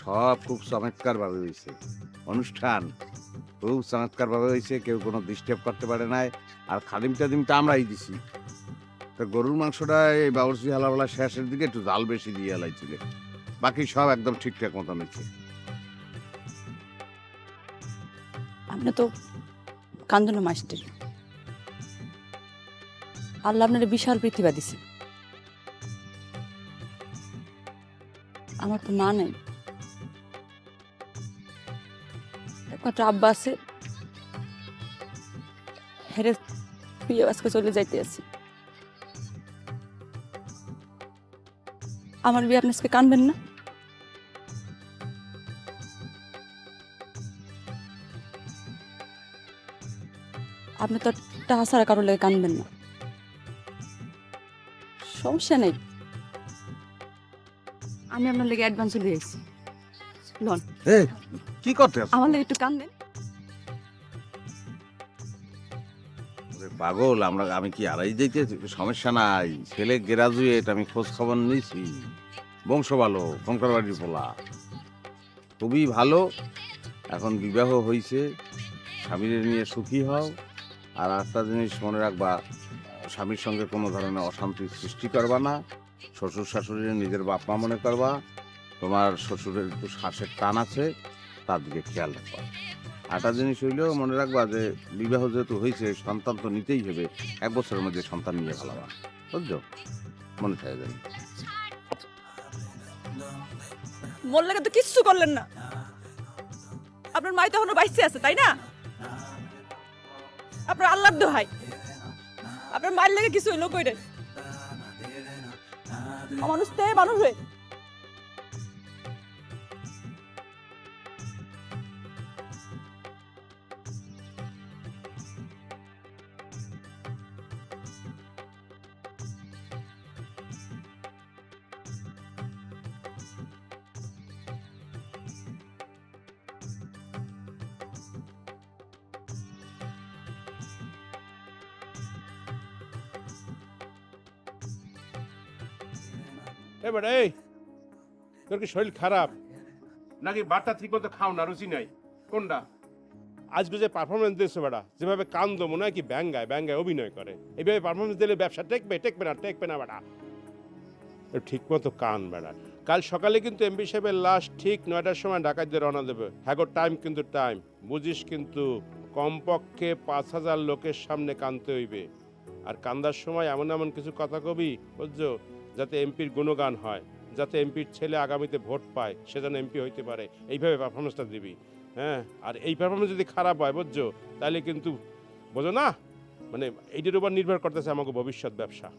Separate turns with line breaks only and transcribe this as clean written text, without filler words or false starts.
সব খুব চমৎকারভাবে হইছে। অনুষ্ঠান খুব চমৎকারভাবে হইছে। কেউ কোনো ডিস্টার্ব করতে পারে নাই। আর খাদিম-টাদিম তো আমরাই দিছি। তো গরুর মাংসটা এই বাবুর্চি হালাওয়ালা শেষের দিকে একটু জাল বেশি দিয়ে হেলাইছিল। বাকি সব একদম ঠিকঠাক মতন হইছে।
আপনি তো কান্দন মাস্টার। আল্লাহ আপনার বিশাল প্রতিভা দিছে। আমার তো মা নাই, একমাত্র আব্বা আছে। হেরে বিয়ে আজকে চলে যাইতে আছি। আমার বিয়ে আপনি আজকে কানবেন না? আপনি তো টাকা ছাড়া কারোর লেগে কানবেন না। সমস্যা নেই, আমি আপনার লেগে অ্যাডভান্স চলে গেছি। লন,
এই কি করতে আছো?
আমার লেগে একটু কানবেন।
ওরে পাগল, আমি কি আড়াই দিতে? সমস্যা নাই, ছেলে গ্রাজুয়েট, আমি খোঁজ খবর নিয়েছি। বংশ ভালো, শঙ্কর বাড়ির পোলা, খুবই ভালো। এখন বিবাহ হয়েছে, স্বামীর নিয়ে সুখী হও। আর একটা জিনিস মনে রাখবা, স্বামীর সঙ্গে কোনো ধরনের অশান্তির সৃষ্টি করবা না। শ্বশুর শাশুড়ির নিজের বাপ মা মনে করবা। তোমার শ্বশুরের একটু শ্বাসের টান আছে, তার দিকে খেয়াল রাখবা। একটা জিনিস হইলেও মনে রাখবা যে বিবাহ যেহেতু হয়েছে, সন্তান তো নিতেই হবে। 1 বছরের মধ্যে সন্তান নিয়ে ভালোবা, বুঝছো? মনে থাকে জানি।
মোর লাগে তো কিচ্ছু করলেন না। আপনার মাই তো এখনো বাইসে আছে, তাই না? আপনার আল্লাহর দোহাই, আপনার মায়ের লেগে কিছু হইলো কইরে। মানুষ তে মানুষ হয়ে।
এবার এই তোর কি শরীর খারাপ নাকি বারটা ঠিক মতো খাও না, রুচি নাই কোনটা? আজকে যে পারফরমেন্স দিয়েছে বেটা, যেভাবে কান্দ মনে হয় কি ব্যাঙ্গায় অভিনয় করে। এইভাবে পারফরমেন্স দিলে ব্যবসা টেকবে না বেটা। ঠিক মতো কান বেটা। কাল সকালে কিন্তু এমপি সাহেবের লাশ ঠিক 9টার সময় ঢাকায় দিয়ে রওনা দেবে। হ্যাঁ, টাইম কিন্তু টাইম বুঝিস, কিন্তু কমপক্ষে 5,000 লোকের সামনে কানতে হইবে। আর কান্দার সময় এমন এমন কিছু কথা কবি, বুঝছো, যাতে এমপির গুণগান হয়, যাতে এমপির ছেলে আগামীতে ভোট পায়, সে যেন এমপি হইতে পারে। এইভাবে পারফরমেন্সটা দিবি। হ্যাঁ, আর এই পারফরমেন্স যদি খারাপ হয়, বুঝছো, তাহলে কিন্তু বোঝো না, মানে এইটার উপর নির্ভর করতেছে আমাকে ভবিষ্যৎ ব্যবসা।